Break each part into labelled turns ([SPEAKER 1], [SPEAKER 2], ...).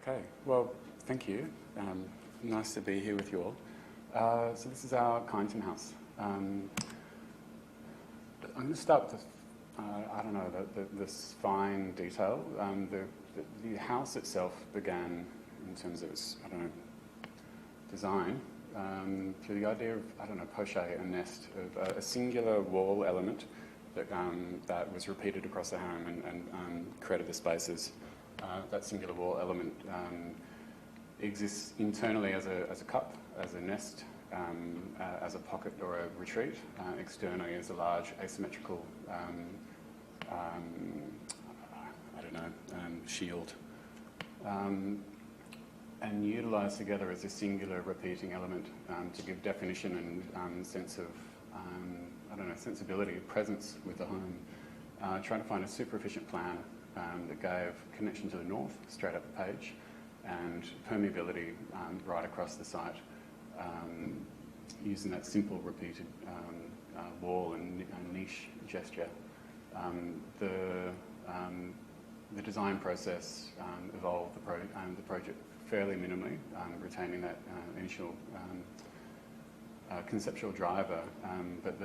[SPEAKER 1] Okay, well, thank you. Nice to be here with you all. So this is our Kyneton House. I'm going to start with, I don't know, this fine detail. The house itself began, in terms of its, I don't know, design, through the idea of, I don't know, poche, a nest, of a singular wall element that was repeated across the home and created the spaces. That singular wall element exists internally as a cup, as a nest, as a pocket or a retreat. Externally as a large asymmetrical, shield. And utilised together as a singular repeating element to give definition and sense of, sensibility, presence with the home. Trying to find a super efficient plan that gave connection to the north, straight up the page, and permeability right across the site, using that simple repeated wall and niche gesture. The design process evolved the project fairly minimally, retaining that initial conceptual driver, but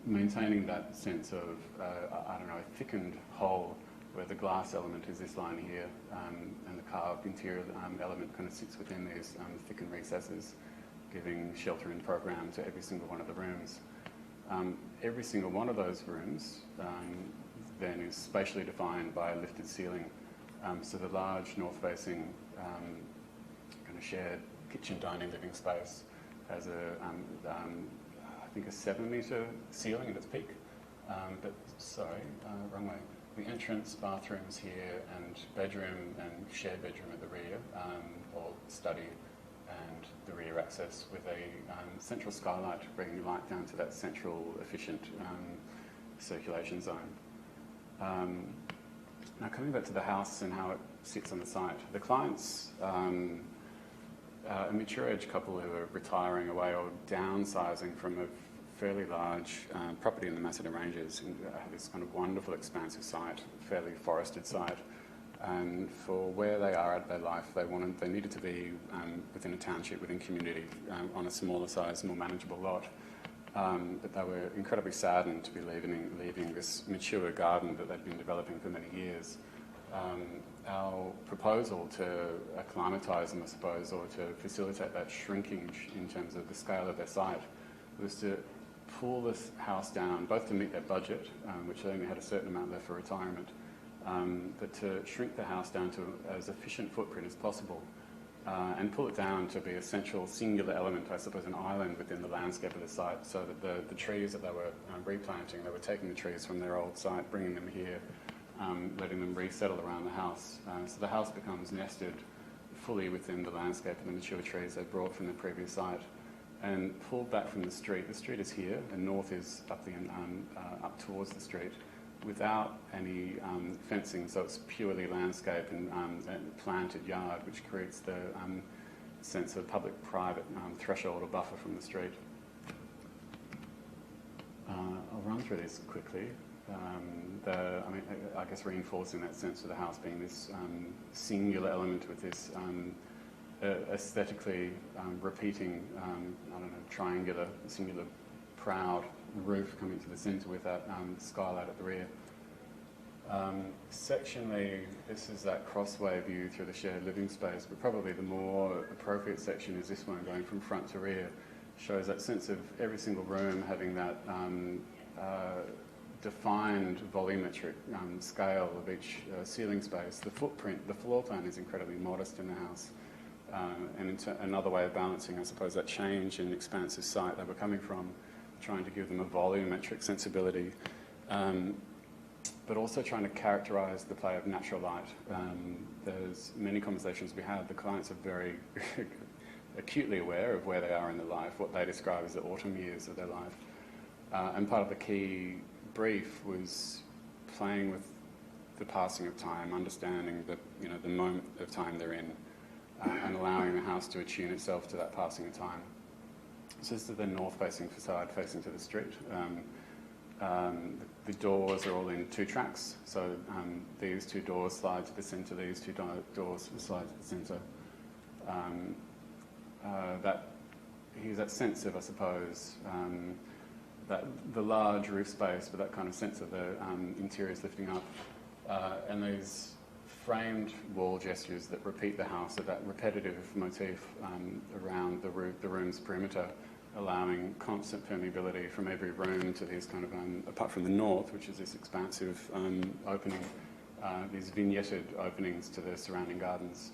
[SPEAKER 1] maintaining that sense of, a thickened whole where the glass element is this line here, and the carved interior element kind of sits within these thickened recesses, giving shelter and program to every single one of the rooms. Every single one of those rooms then is spatially defined by a lifted ceiling. So the large north-facing kind of shared kitchen, dining, living space has I think a 7-metre ceiling at its peak. Wrong way. The entrance, bathrooms here, and bedroom and shared bedroom at the rear, or study, and the rear access with a central skylight bringing light down to that central efficient circulation zone. Now coming back to the house and how it sits on the site, the clients, a mature age couple who are retiring away or downsizing from a fairly large property in the Macedon Ranges, and have this kind of wonderful expansive site, fairly forested site. And for where they are at their life, they needed to be within a township, within community, on a smaller size, more manageable lot. But they were incredibly saddened to be leaving this mature garden that they'd been developing for many years. Our proposal to acclimatise them, I suppose, or to facilitate that shrinkage in terms of the scale of their site, was to pull this house down, both to meet their budget, which they only had a certain amount left for retirement, but to shrink the house down to as efficient footprint as possible, and pull it down to be a central singular element, I suppose, an island within the landscape of the site, so that the trees that they were replanting, they were taking the trees from their old site, bringing them here, letting them resettle around the house. So the house becomes nested fully within the landscape of the mature trees they brought from the previous site, and pulled back from the street. The street is here, and north is up towards the street, without any fencing, so it's purely landscape and planted yard, which creates the sense of public-private threshold or buffer from the street. I'll run through this quickly. I guess reinforcing that sense of the house being this singular element with this aesthetically repeating, triangular, singular, proud roof coming to the centre with that skylight at the rear. Sectionally, this is that crossway view through the shared living space, but probably the more appropriate section is this one going from front to rear. Shows that sense of every single room having that defined volumetric scale of each ceiling space. The footprint, the floor plan is incredibly modest in the house. And another way of balancing, I suppose, that change in expansive site they were coming from, trying to give them a volumetric sensibility, but also trying to characterise the play of natural light. There's many conversations we had. The clients are very acutely aware of where they are in their life, what they describe as the autumn years of their life. And part of the key brief was playing with the passing of time, understanding the moment of time they're in, and allowing the house to attune itself to that passing of time. So this is the north-facing facade facing to the street. The the doors are all in 2 tracks, so these 2 doors slide to the centre, these 2 doors slide to the centre. That here's that sense of, I suppose, that the large roof space, but that kind of sense of the interiors lifting up, and these framed wall gestures that repeat the house, so that repetitive motif around the room's perimeter, allowing constant permeability from every room to these kind of, apart from the north, which is this expansive opening, these vignetted openings to the surrounding gardens.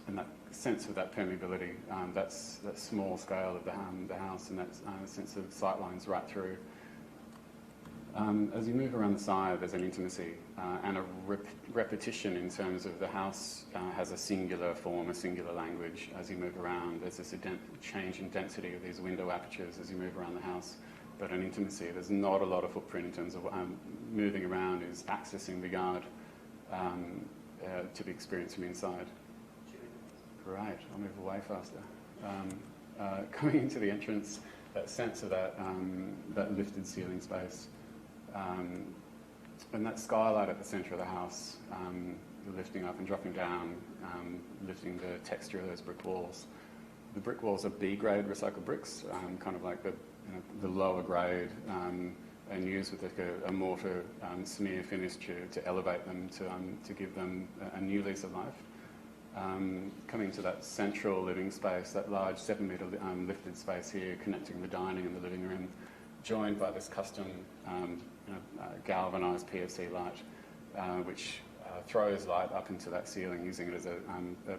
[SPEAKER 1] And that sense of that permeability, that's that small scale of the house, and that sense of sight lines right through. As you move around the side, there's an intimacy and a repetition in terms of the house has a singular form, a singular language. As you move around, there's this change in density of these window apertures as you move around the house, but an intimacy. There's not a lot of footprint in terms of moving around is accessing the yard to be experienced from inside. Great, I'll move away faster. Coming into the entrance, that sense of that lifted ceiling space. And that skylight at the centre of the house, lifting up and dropping down, lifting the texture of those brick walls. The brick walls are B-grade recycled bricks, kind of like the lower grade, and used with like a mortar smear finish to elevate them, to give them a new lease of life. Coming to that central living space, that large 7-metre lifted space here, connecting the dining and the living room, joined by this custom galvanised PFC light, which throws light up into that ceiling, using it as a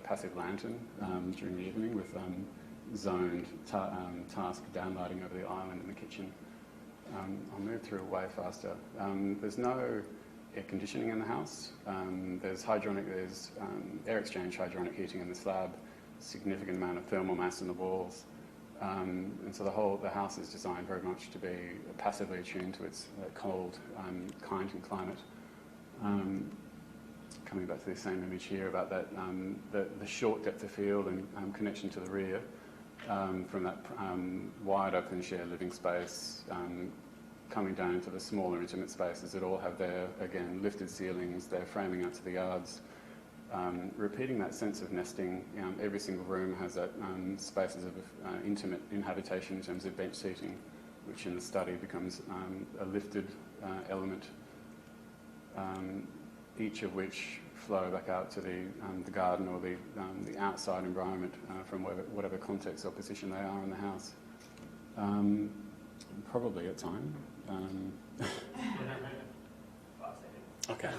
[SPEAKER 1] passive lantern during the evening, with zoned task downlighting over the island in the kitchen. I'll move through way faster. There's no air conditioning in the house. There's air exchange hydronic heating in the slab, significant amount of thermal mass in the walls. And so the house is designed very much to be passively attuned to its cold Kyneton climate. Coming back to the same image here about that, the short depth of field and connection to the rear, from that wide open shared living space, coming down into the smaller intimate spaces that all have their, again, lifted ceilings, they're framing out to the yards. Repeating that sense of nesting. Every single room has that spaces of intimate inhabitation in terms of bench seating, which in the study becomes a lifted element, each of which flow back out to the garden or the outside environment from whatever context or position they are in the house. Probably at time. Okay.